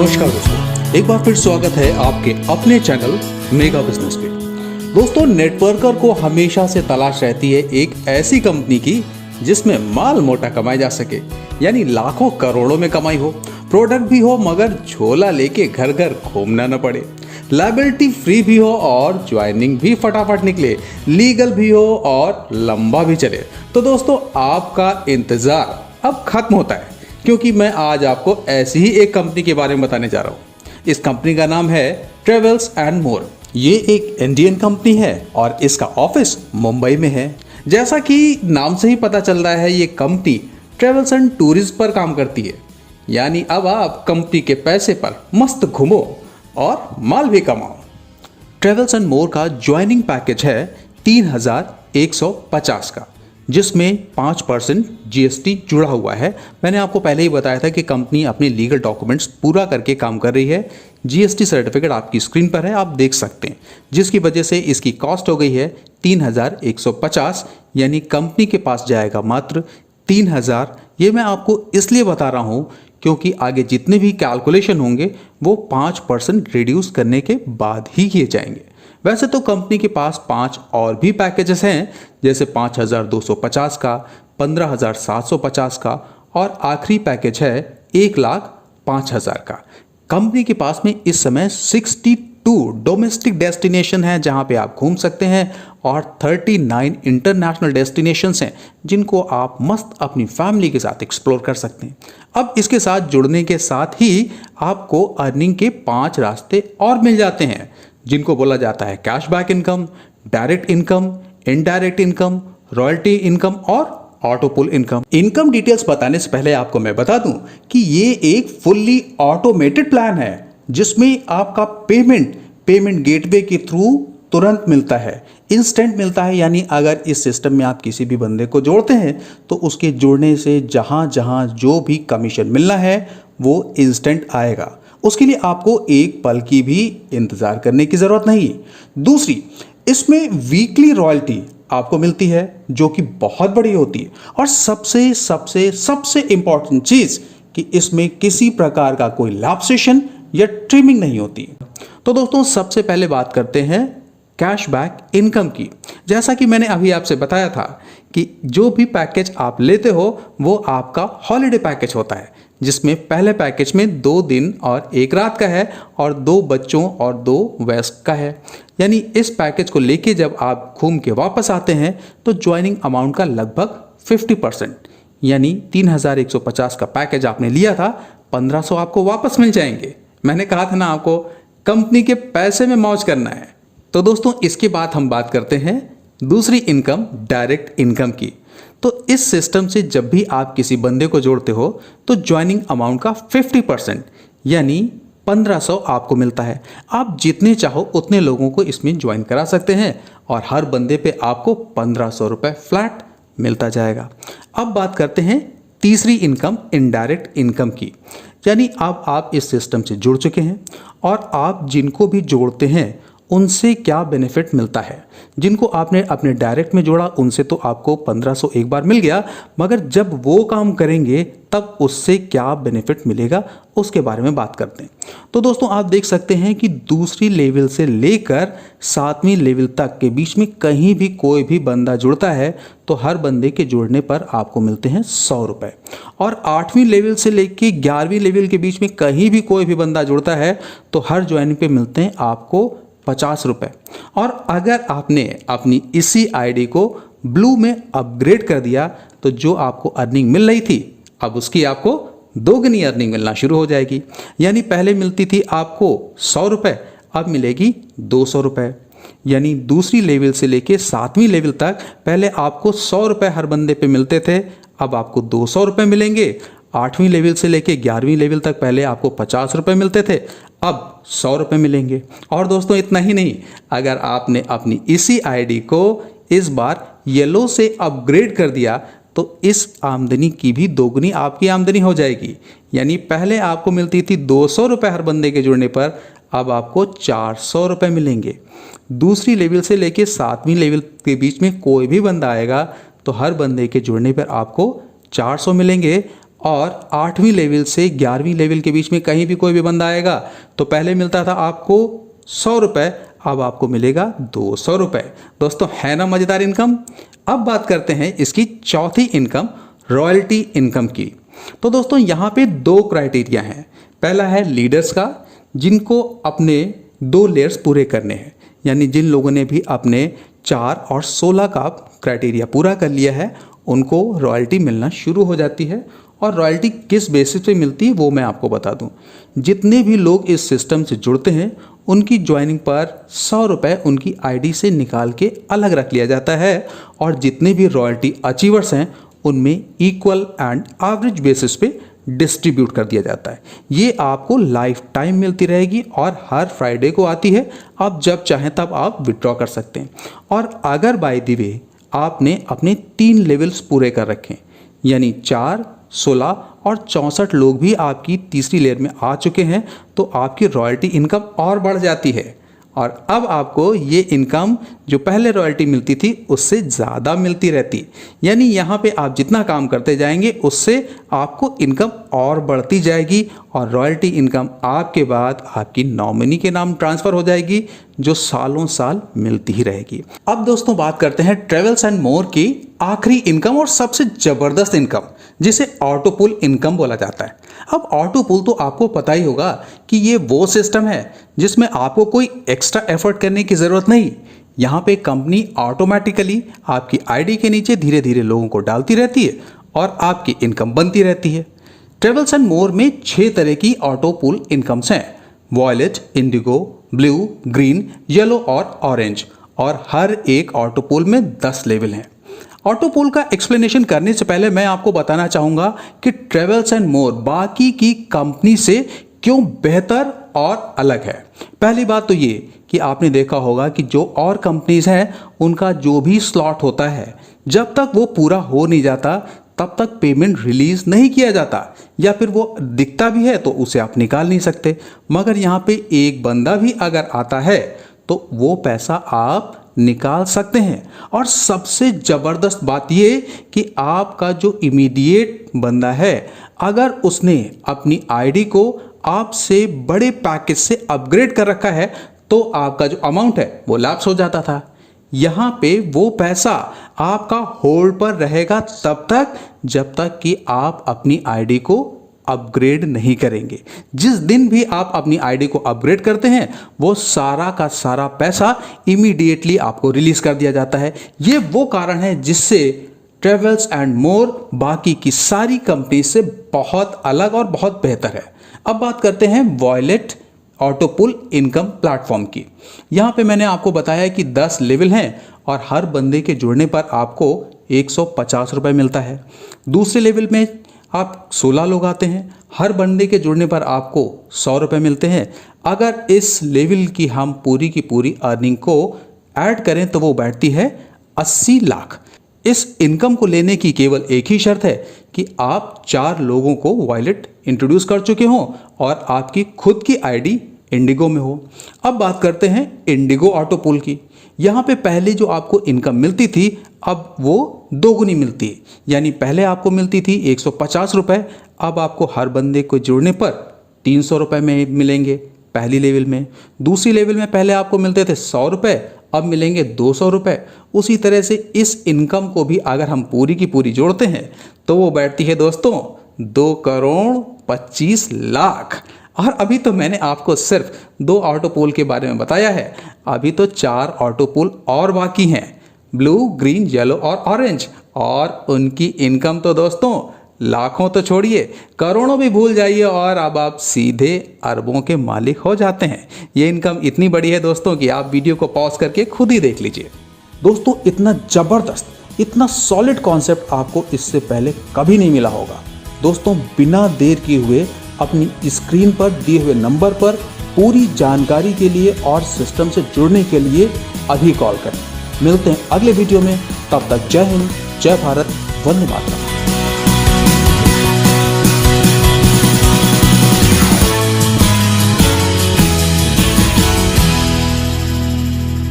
नमस्कार दोस्तों, एक बार फिर स्वागत है आपके अपने चैनल मेगा बिजनेस पे। दोस्तों, नेटवर्कर को हमेशा से तलाश रहती है एक ऐसी कंपनी की जिसमें माल मोटा कमाया जा सके, यानी लाखों करोड़ों में कमाई हो, प्रोडक्ट भी हो मगर झोला लेके घर घर घूमना न पड़े, लायबिलिटी फ्री भी हो और ज्वाइनिंग भी फटाफट निकले, लीगल भी हो और लंबा भी चले। तो दोस्तों, आपका इंतजार अब खत्म होता है, क्योंकि मैं आज आपको ऐसी ही एक कंपनी के बारे में बताने जा रहा हूँ। इस कंपनी का नाम है ट्रेवल्स एंड मोर। ये एक इंडियन कंपनी है और इसका ऑफिस मुंबई में है। जैसा कि नाम से ही पता चल रहा है, ये कंपनी ट्रेवल्स एंड टूरिज्म पर काम करती है, यानी अब आप कंपनी के पैसे पर मस्त घूमो और माल भी कमाओ। ट्रेवल्स एंड मोर का ज्वाइनिंग पैकेज है 3150 का, जिसमें 5% GST जुड़ा हुआ है। मैंने आपको पहले ही बताया था कि कंपनी अपने लीगल डॉक्यूमेंट्स पूरा करके काम कर रही है। GST सर्टिफिकेट आपकी स्क्रीन पर है, आप देख सकते हैं, जिसकी वजह से इसकी कॉस्ट हो गई है 3150, यानी कंपनी के पास जाएगा मात्र 3000। ये मैं आपको इसलिए बता रहा हूँ क्योंकि आगे जितने भी कैलकुलेशन होंगे वो 5% रिड्यूस करने के बाद ही किए जाएंगे। वैसे तो कंपनी के पास 5 और भी पैकेजेस हैं, जैसे 5250 का, 15750 का और आखिरी पैकेज है 1,05,000 का। कंपनी के पास में इस समय 62 डोमेस्टिक डेस्टिनेशन हैं जहां पे आप घूम सकते हैं और 39 इंटरनेशनल डेस्टिनेशंस हैं जिनको आप मस्त अपनी फैमिली के साथ एक्सप्लोर कर सकते हैं। अब इसके साथ जुड़ने के साथ ही आपको अर्निंग के 5 रास्ते और मिल जाते हैं, जिनको बोला जाता है cashback income, direct income, indirect income, royalty income और ऑटो पुल इनकम। इनकम डिटेल्स बताने से पहले आपको मैं बता दूं कि ये एक फुल्ली ऑटोमेटेड प्लान है, जिसमें आपका पेमेंट गेटवे के थ्रू तुरंत मिलता है, इंस्टेंट मिलता है। यानी अगर इस सिस्टम में आप किसी भी बंदे को जोड़ते हैं तो उसके जुड़ने से जहां जहां जो भी कमीशन मिलना है वो इंस्टेंट आएगा। उसके लिए आपको एक पल की भी इंतजार करने की जरूरत नहीं। दूसरी, इसमें वीकली रॉयल्टी आपको मिलती है, जो कि बहुत बड़ी होती है। और सबसे सबसे सबसे इंपॉर्टेंट चीज कि इसमें किसी प्रकार का कोई लैप्सेशन या ट्रिमिंग नहीं होती। तो दोस्तों, सबसे पहले बात करते हैं कैशबैक इनकम की। जैसा कि मैंने अभी आपसे बताया था कि जो भी पैकेज आप लेते हो वो आपका हॉलिडे पैकेज होता है, जिसमें पहले पैकेज में 2 दिन और 1 रात का है और 2 बच्चों और 2 वयस्क का है। यानी इस पैकेज को लेके जब आप घूम के वापस आते हैं तो ज्वाइनिंग अमाउंट का लगभग 50%, यानी 3150 का पैकेज आपने लिया था, 1500 आपको वापस मिल जाएंगे। मैंने कहा था ना आपको, कंपनी के पैसे में मौज करना है। तो दोस्तों, इसके बाद हम बात करते हैं दूसरी इनकम, डायरेक्ट इनकम की। तो इस सिस्टम से जब भी आप किसी बंदे को जोड़ते हो तो ज्वाइनिंग अमाउंट का 50%, यानी 1500 आपको मिलता है। आप जितने चाहो उतने लोगों को इसमें ज्वाइन करा सकते हैं और हर बंदे पे आपको 1500 रुपये फ्लैट मिलता जाएगा। अब बात करते हैं तीसरी इनकम, इनडायरेक्ट इनकम की। यानी अब आप इस सिस्टम से जुड़ चुके हैं और आप जिनको भी जोड़ते हैं उनसे क्या बेनिफिट मिलता है। जिनको आपने अपने डायरेक्ट में जोड़ा उनसे तो आपको 1500 एक बार मिल गया, मगर जब वो काम करेंगे तब उससे क्या बेनिफिट मिलेगा उसके बारे में बात करते हैं। तो दोस्तों, आप देख सकते हैं कि दूसरी लेवल से लेकर 7वीं लेवल तक के बीच में कहीं भी कोई भी बंदा जुड़ता है तो हर बंदे के जुड़ने पर आपको मिलते हैं 100 रुपये। और 8वीं लेवल से लेकर 11वीं लेवल के बीच में कहीं भी कोई भी बंदा जुड़ता है तो हर ज्वाइनिंग पे मिलते हैं आपको 50 रुपये। और अगर आपने अपनी इसी आईडी को ब्लू में अपग्रेड कर दिया तो जो आपको अर्निंग मिल रही थी अब उसकी आपको दोगुनी अर्निंग मिलना शुरू हो जाएगी। यानी पहले मिलती थी आपको 100 रुपये, अब मिलेगी 200 रुपये। यानी दूसरी लेवल से लेके 7वीं लेवल तक पहले आपको 100 रुपये हर बंदे पे मिलते थे, अब आपको 200 रुपये मिलेंगे। 8वीं लेवल से लेके 11वीं लेवल तक पहले आपको 50 रुपये मिलते थे, अब 100 रुपये मिलेंगे। और दोस्तों, इतना ही नहीं, अगर आपने अपनी इसी आईडी को इस बार येलो से अपग्रेड कर दिया तो इस आमदनी की भी दोगुनी आपकी आमदनी हो जाएगी। यानी पहले आपको मिलती थी 200 रुपये हर बंदे के जुड़ने पर, अब आपको 400 रुपये मिलेंगे। दूसरी लेवल से लेके 7वीं लेवल के बीच में कोई भी बंदा आएगा तो हर बंदे के जुड़ने पर आपको 400 मिलेंगे और 8वीं लेवल से 11वीं लेवल के बीच में कहीं भी कोई भी बंदा आएगा तो पहले मिलता था आपको 100 रुपये, अब आपको मिलेगा 200 रुपये। दोस्तों है ना मज़ेदार इनकम। अब बात करते हैं इसकी चौथी इनकम, रॉयल्टी इनकम की। तो दोस्तों यहाँ पे 2 क्राइटेरिया हैं। पहला है लीडर्स का, जिनको अपने 2 लेयर्स पूरे करने हैं, यानी जिन लोगों ने भी अपने 4 और 16 का क्राइटेरिया पूरा कर लिया है उनको रॉयल्टी मिलना शुरू हो जाती है। और रॉयल्टी किस बेसिस पे मिलती है वो मैं आपको बता दूं। जितने भी लोग इस सिस्टम से जुड़ते हैं उनकी ज्वाइनिंग पर 100 रुपये उनकी आईडी से निकाल के अलग रख लिया जाता है, और जितने भी रॉयल्टी अचीवर्स हैं उनमें इक्वल एंड एवरेज बेसिस पे डिस्ट्रीब्यूट कर दिया जाता है। ये आपको लाइफ टाइम मिलती रहेगी और हर फ्राइडे को आती है। आप जब चाहें तब आप विड्रॉ कर सकते हैं। और अगर बाय द वे आपने अपने 3 लेवल्स पूरे कर रखे, यानी 4, 16 और 64 लोग भी आपकी तीसरी लेयर में आ चुके हैं, तो आपकी रॉयल्टी इनकम और बढ़ जाती है। और अब आपको ये इनकम जो पहले रॉयल्टी मिलती थी उससे ज़्यादा मिलती रहती। यानी यहाँ पे आप जितना काम करते जाएंगे उससे आपको इनकम और बढ़ती जाएगी, और रॉयल्टी इनकम आपके बाद आपकी नॉमिनी के नाम ट्रांसफ़र हो जाएगी, जो सालों साल मिलती ही रहेगी। अब दोस्तों बात करते हैं ट्रेवल्स एंड मोर की आखिरी इनकम और सबसे ज़बरदस्त इनकम, जिसे ऑटो पुल इनकम बोला जाता है। अब ऑटो पुल तो आपको पता ही होगा कि ये वो सिस्टम है जिसमें आपको कोई एक्स्ट्रा एफर्ट करने की ज़रूरत नहीं। यहाँ पे कंपनी ऑटोमेटिकली आपकी आईडी के नीचे धीरे धीरे लोगों को डालती रहती है और आपकी इनकम बनती रहती है। ट्रेवल्स एंड मोर में 6 तरह की ऑटो पुल इनकम्स हैं, violet, indigo, blue, green, yellow और ऑरेंज, और हर एक ऑटो पुल में 10 लेवल हैं। ऑटो पुल का एक्सप्लेनेशन करने से पहले मैं आपको बताना चाहूँगा कि ट्रेवल्स एंड मोर बाकी की कंपनी से क्यों बेहतर और अलग है। पहली बात तो ये कि आपने देखा होगा कि जो और कंपनीज हैं उनका जो भी स्लॉट होता है, जब तक वो पूरा हो नहीं जाता तब तक पेमेंट रिलीज़ नहीं किया जाता, या फिर वो दिखता भी है तो उसे आप निकाल नहीं सकते। मगर यहाँ पे एक बंदा भी अगर आता है तो वो पैसा आप निकाल सकते हैं। और सबसे ज़बरदस्त बात ये कि आपका जो इमीडिएट बंदा है, अगर उसने अपनी आईडी को आपसे बड़े पैकेज से अपग्रेड कर रखा है तो आपका जो अमाउंट है वो लैप्स हो जाता था। यहाँ पे वो पैसा आपका होल्ड पर रहेगा तब तक जब तक कि आप अपनी आईडी को अपग्रेड नहीं करेंगे। जिस दिन भी आप अपनी आईडी को अपग्रेड करते हैं वो सारा का सारा पैसा इमीडिएटली आपको रिलीज कर दिया जाता है। ये वो कारण है जिससे ट्रेवल्स एंड मोर बाकी की सारी कंपनी से बहुत अलग और बहुत बेहतर है। अब बात करते हैं वॉयलेट ऑटो पुल इनकम प्लेटफॉर्म की। यहाँ पे मैंने आपको बताया कि 10 लेवल हैं और हर बंदे के जुड़ने पर आपको 150 रुपये मिलता है। दूसरे लेवल में आप 16 लोग आते हैं, हर बंदे के जुड़ने पर आपको 100 रुपये मिलते हैं। अगर इस लेवल की हम पूरी की पूरी अर्निंग को ऐड करें तो वो बैठती है 80 लाख। इस इनकम को लेने की केवल एक ही शर्त है कि आप 4 लोगों को वॉयलेट इंट्रोड्यूस कर चुके हों और आपकी खुद की आईडी इंडिगो में हो। अब बात करते हैं इंडिगो ऑटो पुल की। यहाँ पे पहले जो आपको इनकम मिलती थी अब वो 2 गुनी मिलती है। यानी पहले आपको मिलती थी 150 रुपये, अब आपको हर बंदे को जुड़ने पर 300 रुपये में मिलेंगे पहली लेवल में। दूसरी लेवल में पहले आपको मिलते थे 100 रुपये, अब मिलेंगे 200 रुपये। उसी तरह से इस इनकम को भी अगर हम पूरी की पूरी जोड़ते हैं तो वो बैठती है दोस्तों 2,25,00,000। और अभी तो मैंने आपको सिर्फ 2 ऑटो पुल के बारे में बताया है, अभी तो 4 ऑटो पुल और बाकी हैं, ब्लू, ग्रीन, येलो और ऑरेंज, और उनकी इनकम तो दोस्तों लाखों तो छोड़िए करोड़ों भी भूल जाइए, और अब आप सीधे अरबों के मालिक हो जाते हैं। ये इनकम इतनी बड़ी है दोस्तों कि आप वीडियो को पॉज करके खुद ही देख लीजिए। दोस्तों इतना ज़बरदस्त, इतना सॉलिड कॉन्सेप्ट आपको इससे पहले कभी नहीं मिला होगा। दोस्तों बिना देर किए हुए अपनी स्क्रीन पर दिए हुए नंबर पर पूरी जानकारी के लिए और सिस्टम से जुड़ने के लिए अभी कॉल करें। मिलते हैं अगले वीडियो में, तब तक जय हिंद, जय भारत, वंदे मातरम।